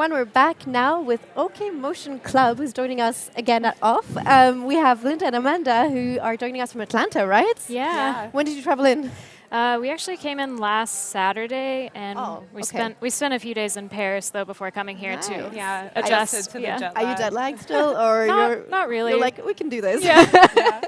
everyone. We're back now with OK Motion Club, who's joining us again at OFF. We have Linda and Amanda, who are joining us from Atlanta, right? Yeah. When did you travel in? We actually came in last Saturday, and we spent a few days in Paris though before coming here to adjust to the jet lag. Are you jet lagged still, or not really? You're like, we can do this. Yeah.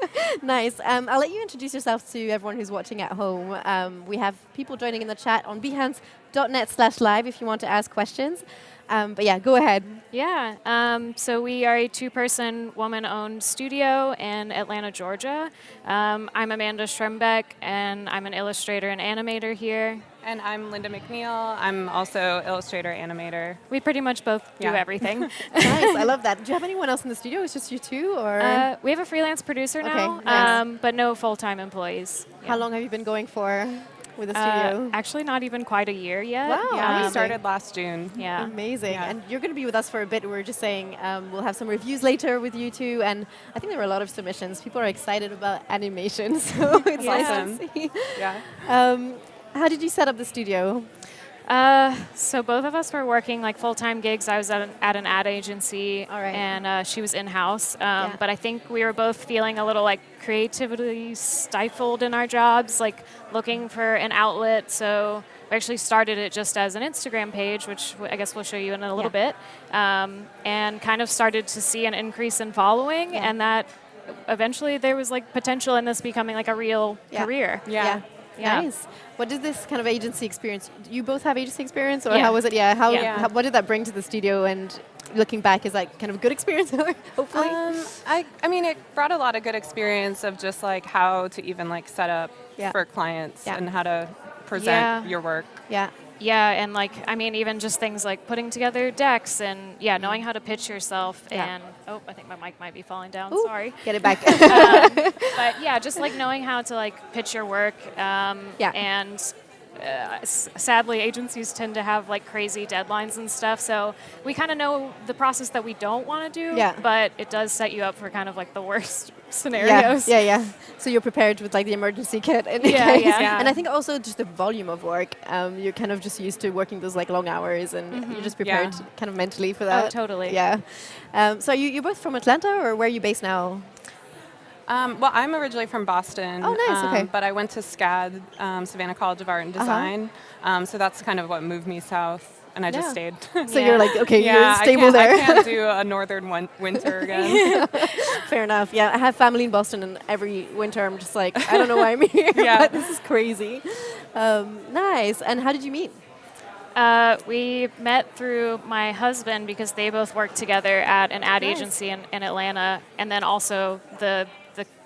Nice. I'll let you introduce yourself to everyone who's watching at home. We have people joining in the chat on behance.net/live if you want to ask questions. But yeah, go ahead. Yeah. So we are a two-person, woman-owned studio in Atlanta, Georgia. I'm Amanda Schrembeck, and I'm an illustrator and animator here. And I'm Linda McNeil. I'm also illustrator, animator. We pretty much both do everything. Nice. I love that. Do you have anyone else in the studio? It's just you two, or? We have a freelance producer now, nice. but no full-time employees. How long have you been going for with the studio? Actually, not even quite a year yet. Wow. Yeah, we started last June. Yeah. Amazing. Yeah. And you're going to be with us for a bit. We were just saying we'll have some reviews later with you two. And I think there were a lot of submissions. People are excited about animation, so it's nice to see. Yeah. How did you set up the studio? So both of us were working like full-time gigs. I was at an ad agency, and she was in-house. But I think we were both feeling a little like creatively stifled in our jobs, like looking for an outlet. So we actually started it just as an Instagram page, which I guess we'll show you in a little bit, and kind of started to see an increase in following, and that eventually there was like potential in this becoming like a real career. Yeah. Nice. What did this kind of agency experience? You both have agency experience, or how was it? How, what did that bring to the studio? And looking back, is that kind of a good experience? Hopefully. I mean, it brought a lot of good experience of just like how to even like set up for clients and how to present your work. Yeah, and like, I mean, even just things like putting together decks and knowing how to pitch yourself and, oh, I think my mic might be falling down, sorry. Get it back. But yeah, just like knowing how to like pitch your work and sadly agencies tend to have like crazy deadlines and stuff, so we kind of know the process that we don't want to do, but it does set you up for kind of like the worst scenarios. Yeah. So you're prepared with like the emergency kit in case. And I think also just the volume of work. You're kind of just used to working those like long hours, and you're just prepared kind of mentally for that. Oh, totally. Yeah. So you're both from Atlanta, or where are you based now? Well, I'm originally from Boston. Oh, nice. Okay. But I went to SCAD, Savannah College of Art and Design. So that's kind of what moved me south. And I just stayed. So you're like, okay, you're stable there. I can't do a northern winter again. Fair enough. Yeah, I have family in Boston, and every winter I'm just like, I don't know why I'm here, but this is crazy. Nice. And how did you meet? We met through my husband because they both worked together at an ad agency in Atlanta, and then also the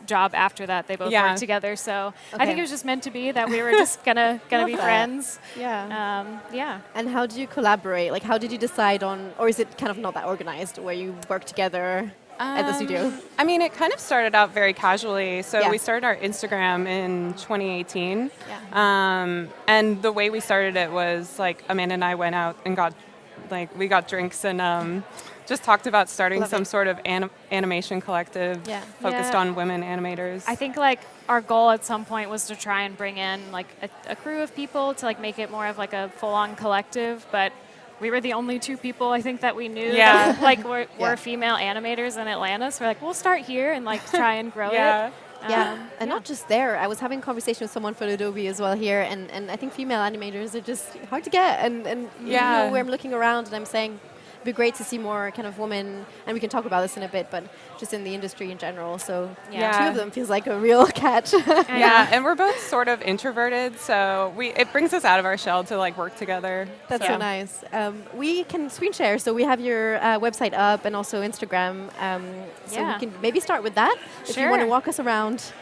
job after that they both worked together. So I think it was just meant to be that we were just gonna be friends. And how did you collaborate? Like, how did you decide on, or is it kind of not that organized where you work together at the studio? I mean, it kind of started out very casually. So we started our Instagram in 2018. And the way we started it was like Amanda and I went out and we got drinks and just talked about starting some sort of animation collective focused on women animators. I think like our goal at some point was to try and bring in like a crew of people to like make it more of like a full-on collective, but we were the only two people I think that we knew that like were female animators in Atlanta, so we're like, we'll start here and like try and grow it. And not just there. I was having a conversation with someone for Adobe as well here, and I think female animators are just hard to get. And you know, where I'm looking around and I'm saying, it'd be great to see more kind of women, and we can talk about this in a bit, but just in the industry in general. So two of them feels like a real catch. And we're both sort of introverted, so it brings us out of our shell to like work together. That's so nice. We can screen share, so we have your website up and also Instagram. So we can maybe start with that if you want to walk us around.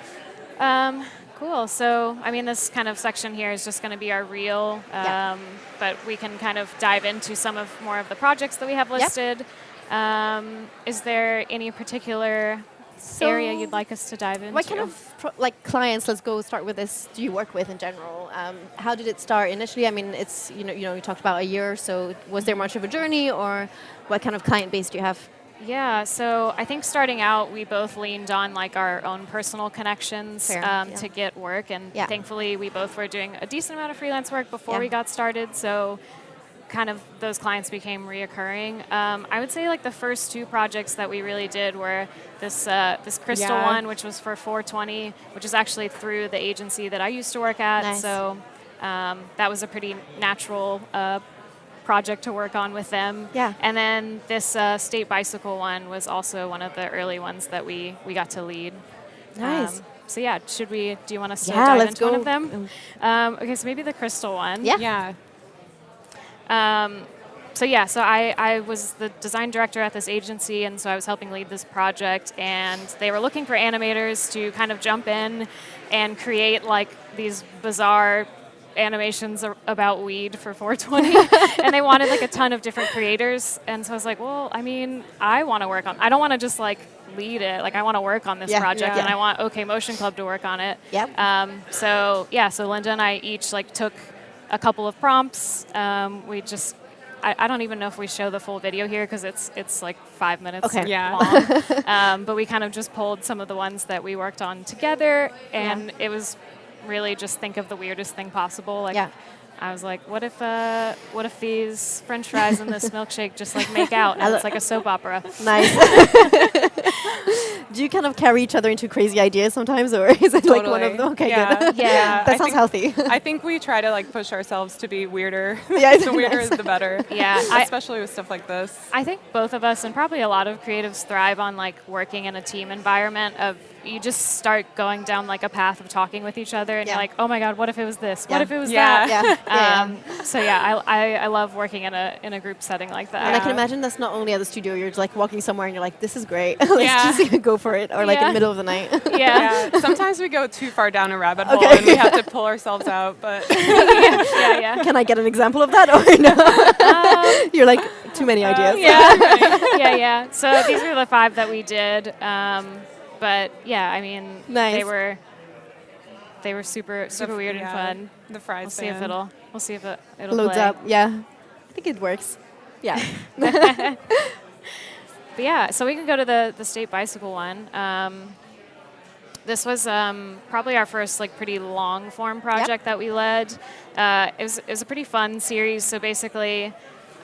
Cool. So, I mean, this kind of section here is just going to be our reel, but we can kind of dive into some of more of the projects that we have listed. Is there any particular area you'd like us to dive into? What kind of clients? Let's go start with this. Do you work with in general? How did it start initially? I mean, it's you talked about a year or so. Was there much of a journey, or what kind of client base do you have? Yeah, so I think starting out, we both leaned on like our own personal connections to get work, and thankfully we both were doing a decent amount of freelance work before we got started. So kind of those clients became reoccurring. I would say like the first 2 projects that we really did were this crystal one, which was for 420, which is actually through the agency that I used to work at. Nice. So that was a pretty natural project to work on with them. Yeah. And then this state bicycle one was also one of the early ones that we got to lead. Nice. So yeah, do you want us to dive into one of them? Mm. Okay, so maybe the crystal one. Yeah. So I was the design director at this agency, and so I was helping lead this project, and they were looking for animators to kind of jump in and create like these bizarre animations about weed for 420, and they wanted like a ton of different creators, and so I was like, well, I mean, I want to work on, I don't want to just like lead it, like I want to work on this project, and I want OK Motion Club to work on it. Yep. So Linda and I each like took a couple of prompts. We just, I don't even know if we show the full video here because it's like 5 minutes long. But we kind of just pulled some of the ones that we worked on together, and it was really just think of the weirdest thing possible. Like I was like, what if these French fries and this milkshake just like make out, and it's like a soap opera. Nice. Do you kind of carry each other into crazy ideas sometimes, or is it like one of them? Okay, good. Yeah. That sounds healthy. I think we try to like push ourselves to be weirder. Yeah, the weirder is the better. Yeah. Especially with stuff like this. I think both of us, and probably a lot of creatives, thrive on like working in a team environment of, you just start going down like a path of talking with each other, and you're like, oh my God, what if it was this? What if it was that? So I love working in a group setting like that. And I can imagine that's not only at the studio, you're just like walking somewhere and you're like, this is great. Let's just go for it. Or like in the middle of the night. Sometimes we go too far down a rabbit hole and we have to pull ourselves out, but Can I get an example of that, or no? You're like, too many ideas. So these were the 5 that we did. But yeah, I mean, they were super weird and fun. The fries. We'll see if it'll loads play. up. Yeah, I think it works. Yeah. But yeah, so we can go to the state bicycle one. This was probably our first like pretty long form project that we led. It was a pretty fun series. So basically,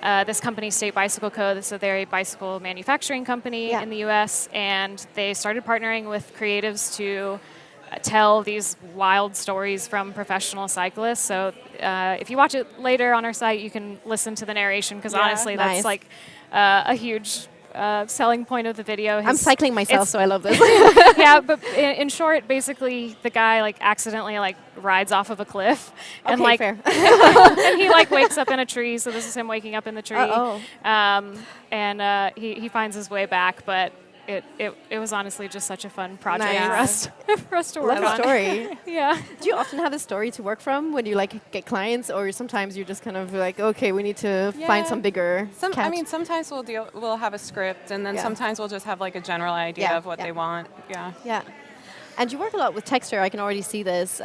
this company, State Bicycle Co., so they're a bicycle manufacturing company in the US, and they started partnering with creatives to tell these wild stories from professional cyclists. So if you watch it later on our site, you can listen to the narration, because honestly, that's like a huge selling point of the video. I'm cycling myself, so I love this. But in short, basically, the guy like accidentally like rides off of a cliff, and like fair. and he like wakes up in a tree. So this is him waking up in the tree. And he finds his way back, but it was honestly just such a fun project for us to work on. Love the story. Do you often have a story to work from when you like get clients, or sometimes you're just kind of like, okay, we need to find some bigger catch? I mean, sometimes we'll have a script, and then sometimes we'll just have like a general idea of what they want. Yeah. And you work a lot with texture. I can already see this.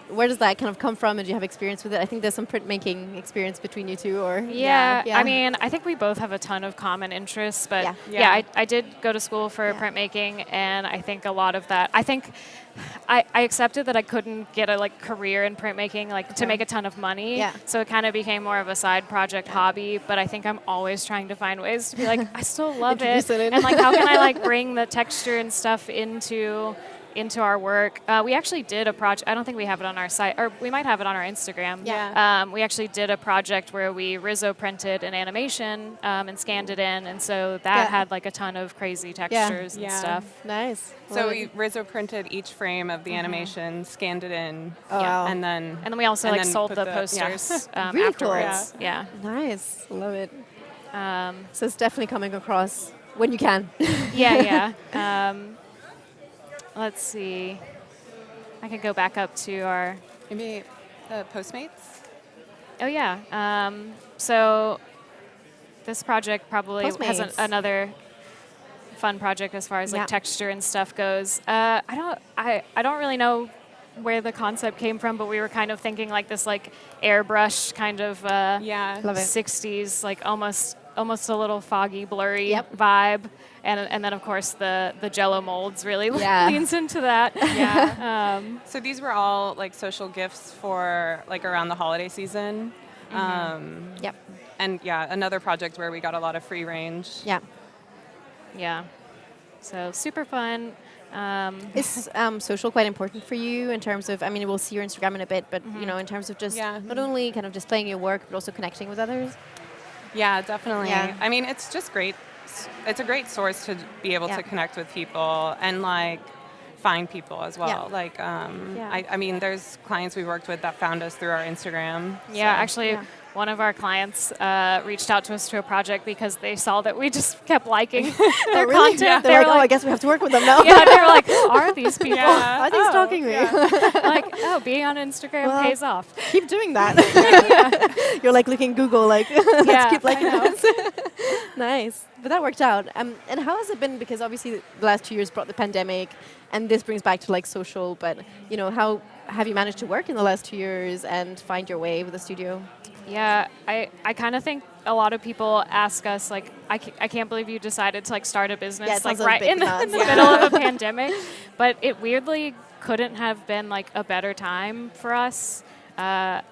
Where does that kind of come from, and do you have experience with it? I think there's some printmaking experience between you two, or I mean, I think we both have a ton of common interests, but I did go to school for printmaking, and I think a lot of that, I think I accepted that I couldn't get a like career in printmaking to make a ton of money, so it kind of became more of a side project hobby, but I think I'm always trying to find ways to be like, I still love it, and like how can I like bring the texture and stuff into our work. We actually did a project, I don't think we have it on our site, or we might have it on our Instagram. We actually did a project where we Rizzo printed an animation and scanned it in, and so that had like a ton of crazy textures and stuff. Nice. So we Rizzo printed each frame of the animation, scanned it in, and then we also like sold the posters really afterwards. Cool. Nice. Love it. So it's definitely coming across when you can. Let's see. I could go back up to our... Maybe Postmates? Oh, yeah. So this project probably has another fun project as far as like texture and stuff goes. I don't really know where the concept came from, but we were kind of thinking like this like airbrush kind of 60s, like almost a little foggy, blurry vibe. And then, of course, the Jell-O molds really leans into that. So these were all like social gifts for like around the holiday season. And yeah, another project where we got a lot of free range. Yeah. Yeah. So super fun. Is social quite important for you in terms of, I mean, we'll see your Instagram in a bit, but you know, in terms of just not only kind of displaying your work, but also connecting with others? Yeah, definitely. Yeah. I mean, it's just great. It's a great source to be able to connect with people and like find people as well. Yeah. Like, I mean, there's clients we worked with that found us through our Instagram. Yeah, actually, one of our clients reached out to us to a project because they saw that we just kept liking their content. Yeah. They're like, oh, I guess we have to work with them now. Yeah, they were like, who are these people? Are they stalking me? Like, oh, being on Instagram pays off. Keep doing that. You're like looking Google, like, let's keep liking this. Nice. But that worked out. And how has it been? Because obviously the last 2 years brought the pandemic, and this brings back to like social, but you know, how have you managed to work in the last 2 years and find your way with the studio? Yeah, I kind of think a lot of people ask us, like, I can't believe you decided to like start a business like right in the middle of a pandemic. But it weirdly couldn't have been like a better time for us. I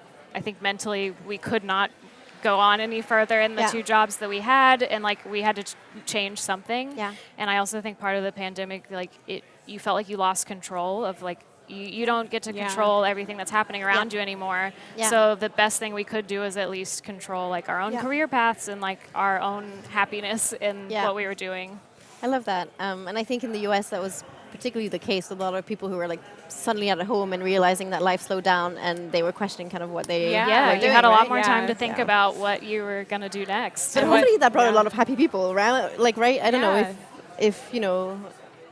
think mentally we could not go on any further in the 2 jobs that we had, and like we had to change something. Yeah. And I also think part of the pandemic, like you felt like you lost control of like, you don't get to control everything that's happening around you anymore. Yeah. So the best thing we could do is at least control like our own career paths and like our own happiness in what we were doing. I love that. And I think in the US that was particularly the case with a lot of people who were like suddenly at home and realizing that life slowed down, and they were questioning kind of what they were doing, you had a lot more time to think about what you were going to do next. And hopefully that brought a lot of happy people around. Like, right? I don't know if you know,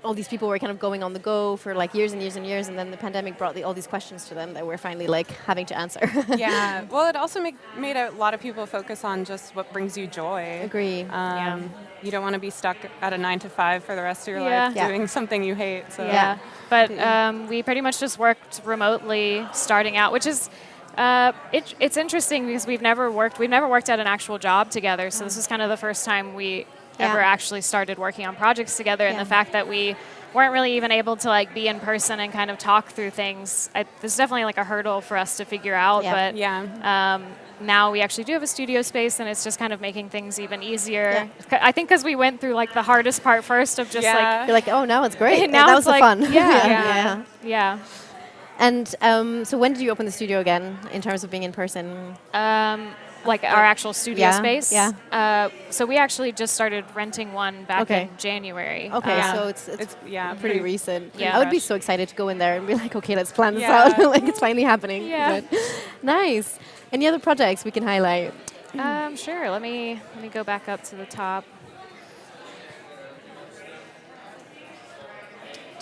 all these people were kind of going on the go for like years and years and years, and then the pandemic brought all these questions to them that we're finally like having to answer. Yeah, well, it also made a lot of people focus on just what brings you joy. Agree. You don't want to be stuck at a 9 to 5 for the rest of your life doing something you hate. So. Yeah, but we pretty much just worked remotely starting out, which is it's interesting because we've never worked at an actual job together. So this is kind of the first time we ever actually started working on projects together, and the fact that we weren't really even able to like be in person and kind of talk through things. This is definitely like a hurdle for us to figure out, but now we actually do have a studio space, and it's just kind of making things even easier. I think because we went through like the hardest part first of just like, you're like, oh, now it's great. Now that was was the fun. Yeah. And so when did you open the studio again in terms of being in person? Like our actual studio space. Yeah. So we actually just started renting one back in January. Okay, so it's pretty recent. Yeah. I would be so excited to go in there and be like, okay, let's plan this out. Like it's finally happening. Yeah. But nice. Any other projects we can highlight? Sure. Let me go back up to the top.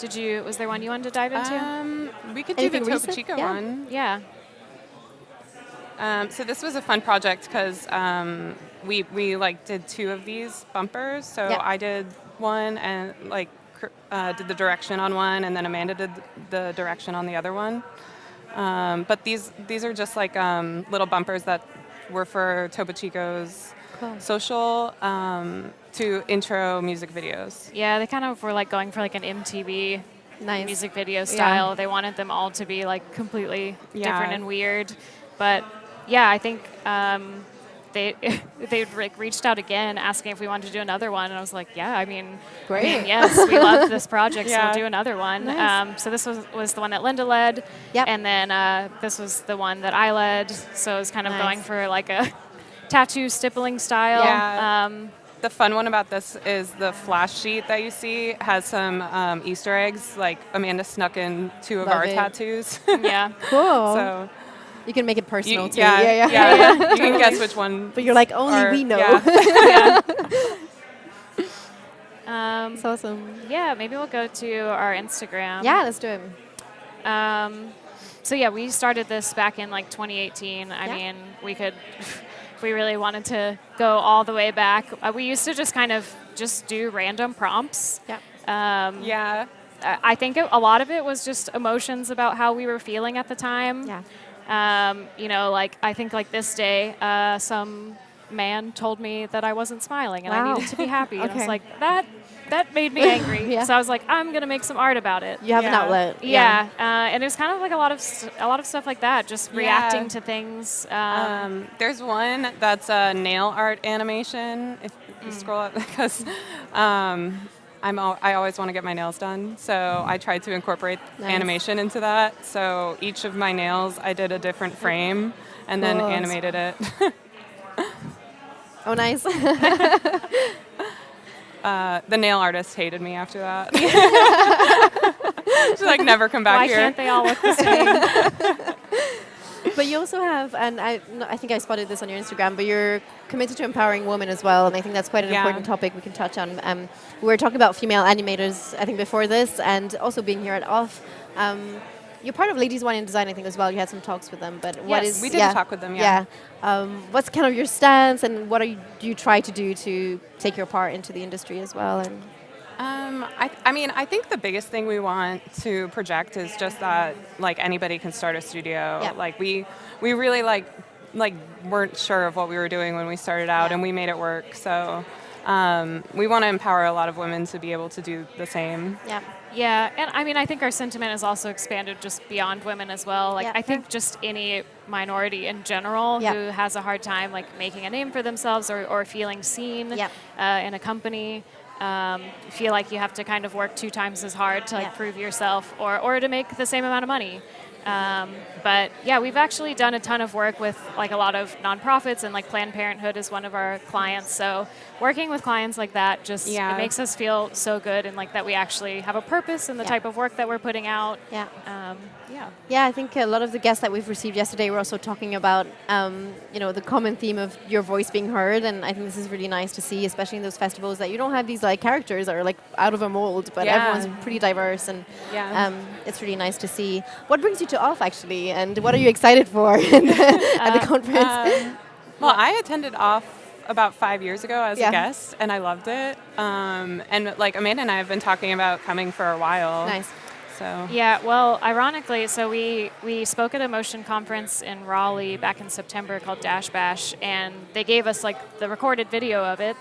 Was there one you wanted to dive into? We could do the Topo Chico one. Yeah. So this was a fun project because we like did 2 of these bumpers. So I did one and like did the direction on one, and then Amanda did the direction on the other one. But these are just like little bumpers that were for Topo Chico's social to intro music videos. Yeah, they kind of were like going for like an MTV music video style. They wanted them all to be like completely different and weird, but. Yeah, I think they reached out again asking if we wanted to do another one, and I was like, yeah, I mean, great. Yes, we love this project, so we'll do another one. Nice. So this was the one that Linda led, and then this was the one that I led. So it was kind of going for like a tattoo stippling style. Yeah. The fun one about this is the flash sheet that you see has some Easter eggs. Like Amanda snuck in 2 of our tattoos. Yeah, cool. So. You can make it personal too. Yeah. You can guess which one. But you're like, only we know. Yeah. That's awesome. Yeah, maybe we'll go to our Instagram. Yeah, let's do it. So yeah, we started this back in like 2018. I mean, we could, if we really wanted to go all the way back, we used to just kind of just do random prompts. Yeah. I think a lot of it was just emotions about how we were feeling at the time. Yeah. You know, like I think like this day, some man told me that I wasn't smiling and I needed to be happy. And I was like, that made me angry. So I was like, I'm gonna make some art about it. You have an outlet. Yeah, and it was kind of like a lot of stuff like that, just reacting to things. There's one that's a nail art animation. If you scroll up, because I always want to get my nails done, so I tried to incorporate animation into that. So each of my nails, I did a different frame and then animated it. Oh, nice. The nail artist hated me after that. She's like, never come back here. Why can't they all look the same? But you also have, and I think I spotted this on your Instagram, but you're committed to empowering women as well, and I think that's quite an important topic we can touch on. We were talking about female animators, I think, before this, and also being here at OFF. You're part of Ladies Wine and Design, I think, as well. You had some talks with them, but what is... we did talk with them, yeah. What's kind of your stance, and what do you try to do to take your part into the industry as well? And I think the biggest thing we want to project is just that, like, anybody can start a studio. Yeah. Like, we really, like weren't sure of what we were doing when we started out, and we made it work. So we want to empower a lot of women to be able to do the same. Yeah. Yeah, and I mean, I think our sentiment has also expanded just beyond women as well. Like, I think just any minority in general who has a hard time, like, making a name for themselves or feeling seen in a company, feel like you have to kind of work 2 times as hard to, like, prove yourself or to make the same amount of money. But yeah, we've actually done a ton of work with, like, a lot of nonprofits, and, like, Planned Parenthood is one of our clients. So working with clients like that just it makes us feel so good, and, like, that we actually have a purpose in the type of work that we're putting out. Yeah, I think a lot of the guests that we've received yesterday were also talking about the common theme of your voice being heard, and I think this is really nice to see, especially in those festivals, that you don't have these, like, characters that are, like, out of a mold, but everyone's pretty diverse, and it's really nice to see. What brings you to OFF, actually, and what are you excited for at the conference? Well, I attended OFF about 5 years ago as a guest, and I loved it. And, like, Amanda and I have been talking about coming for a while. Nice. So. Yeah, well, ironically, so we spoke at a motion conference in Raleigh back in September called Dash Bash, and they gave us, like, the recorded video of it.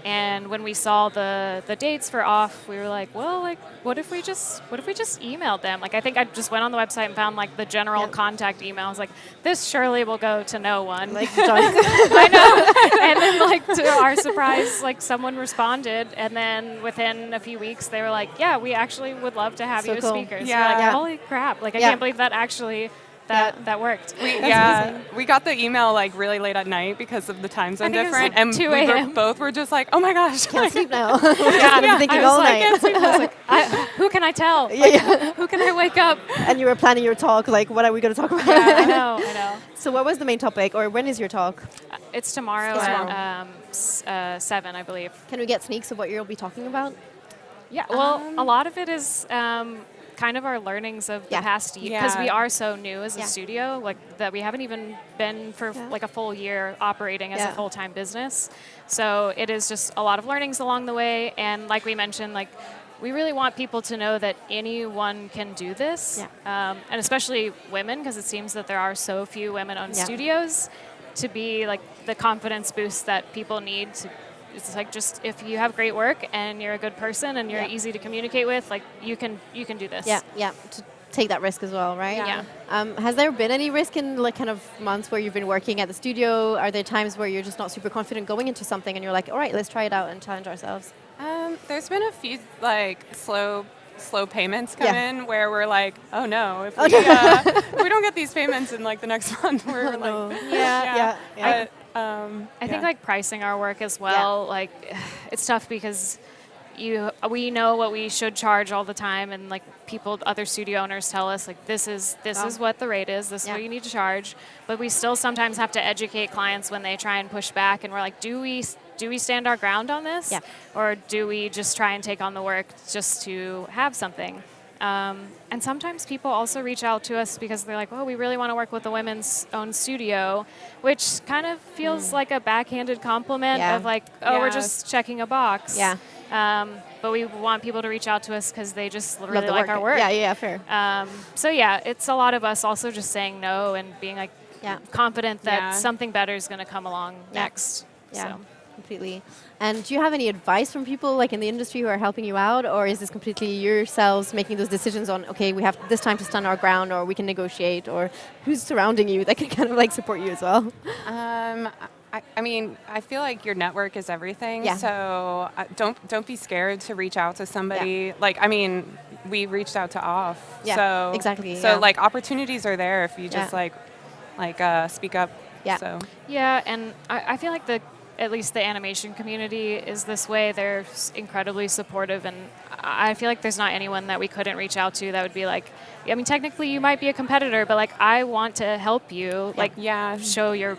And when we saw the dates for OFF, we were like, well, like, what if we just emailed them? Like, I think I just went on the website and found, like, the general contact email. I was like, this surely will go to no one. Like, I know. And then, like, to our surprise, like, someone responded, and then within a few weeks, they were like, yeah, we actually would love to have you as speakers. Yeah. We're like, holy crap. Like, I can't believe that actually that worked. We got the email, like, really late at night because of the time zone difference, like and 2 we a.m. both were just like, oh my gosh, can't sleep now. I'm thinking all night. I was like, who can I tell? Who can I wake up? And you were planning your talk, like, what are we going to talk about? I know. So what was the main topic, or when is your talk? It's tomorrow at 7, I believe. Can we get sneaks of what you'll be talking about? Yeah, well, a lot of it is kind of our learnings of the past year, because we are so new as a studio, like, that we haven't even been for like a full year operating as a full-time business. So it is just a lot of learnings along the way, and like we mentioned, like, we really want people to know that anyone can do this, and especially women, because it seems that there are so few women-owned studios, to be, like, the confidence boost that people need to. It's like, just if you have great work and you're a good person and you're easy to communicate with, like, you can do this. To take that risk as well, right? Yeah. Has there been any risk in, like, kind of months where you've been working at the studio? Are there times where you're just not super confident going into something and you're like, all right, let's try it out and challenge ourselves? There's been a few, like, slow payments come in where we're like, oh no, if we don't get these payments in, like, the next month, we're like, I think, like, pricing our work as well, like, it's tough because we know what we should charge all the time, and, like, other studio owners tell us, like, this is what the rate is, this is what you need to charge, but we still sometimes have to educate clients when they try and push back, and we're like, do we stand our ground on this, or do we just try and take on the work just to have something? And sometimes people also reach out to us because they're like, oh, we really want to work with a women's own studio, which kind of feels like a backhanded compliment of, like, oh, we're just checking a box. But we want people to reach out to us because they just really like our work. Fair. So it's a lot of us also just saying no and being, like, confident that something better is going to come along next. So. completely. And do you have any advice from people like in the industry who are helping you out, or is this completely yourselves making those decisions on, okay, we have this time to stand our ground, or we can negotiate, or who's surrounding you that can kind of like support you as well? I mean, I feel like your network is everything. Yeah. So don't be scared to reach out to somebody. Yeah. Like, I mean, we reached out to OFF. Yeah, so exactly. So Yeah. like opportunities are there if you just speak up. Yeah. So. Yeah, and I feel like at least the animation community is this way. They're incredibly supportive, and I feel like there's not anyone that we couldn't reach out to that would be like, I mean, technically you might be a competitor, but like I want to help you, show your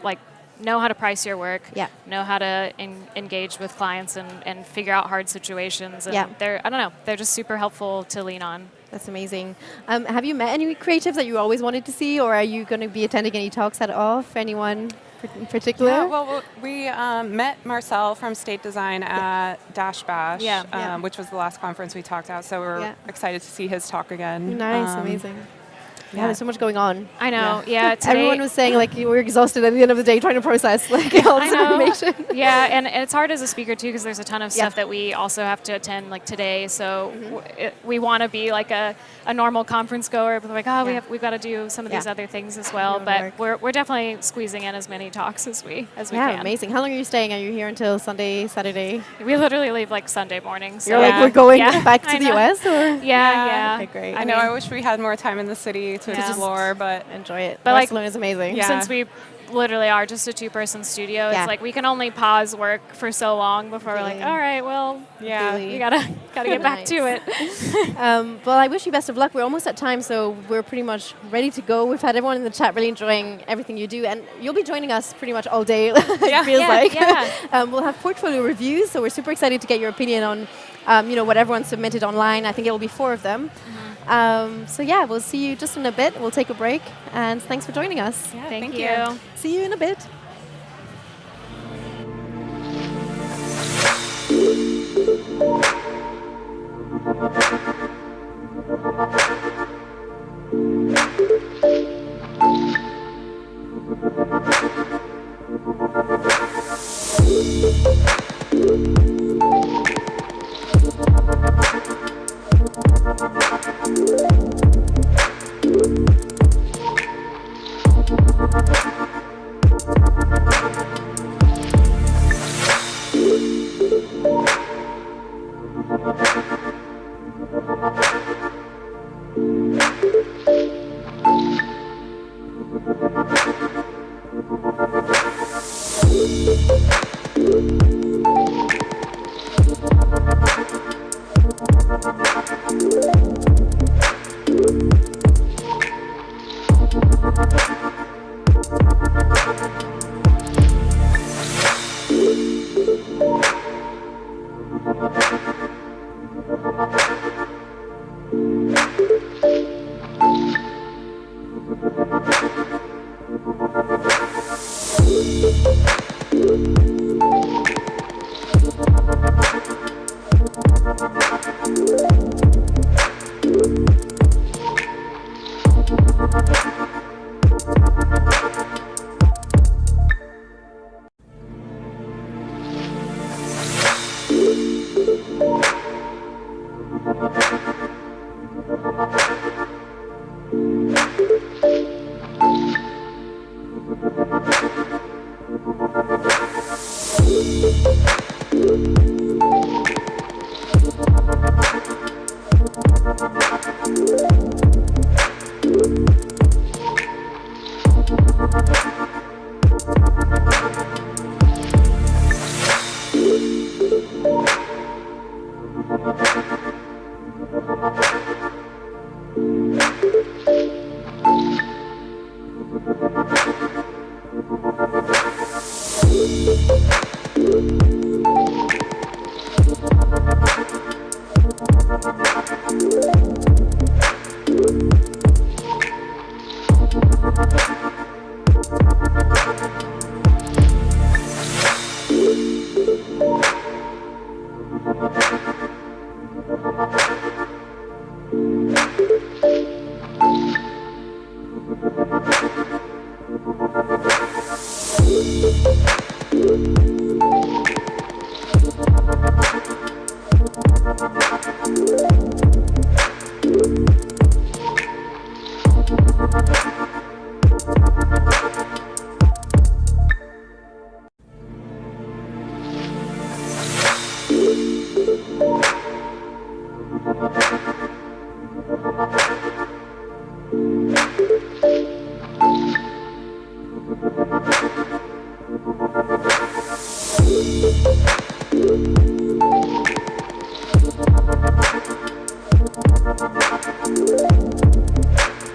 know how to price your work, know how to engage with clients and figure out hard situations. And they're just super helpful to lean on. That's amazing. Have you met any creatives that you always wanted to see, or are you going to be attending any talks at OFF? Anyone in particular? Yeah, well, we met Marcel from State Design at Dash Bash, which was the last conference we talked at, so we're excited to see his talk again. Nice, amazing. Yeah, there's so much going on. I know. Yeah, everyone was saying like you were exhausted at the end of the day trying to process like all this information. Yeah, and it's hard as a speaker too because there's a ton of stuff that we also have to attend like today. So we want to be like a normal conference goer, but we're like, we've got to do some of these other things as well. But we're definitely squeezing in as many talks as we can. Yeah, amazing. How long are you staying? Are you here until Sunday, Saturday? We literally leave like Sunday morning. So you're like we're going back to the US, or yeah. Okay, great. I know. I wish we had more time in the city to explore, but enjoy it. But Barcelona is amazing. Yeah. Since we literally are just a two-person studio, it's like we can only pause work for so long before we're like, all right, well, we gotta get back to it. Well, I wish you best of luck. We're almost at time, so we're pretty much ready to go. We've had everyone in the chat really enjoying everything you do, and you'll be joining us pretty much all day. It feels like. Yeah. We'll have portfolio reviews, so we're super excited to get your opinion on, what everyone submitted online. I think it will be 4 of them. So yeah, we'll see you just in a bit. We'll take a break, and thanks for joining us. Yeah, thank you. See you in a bit.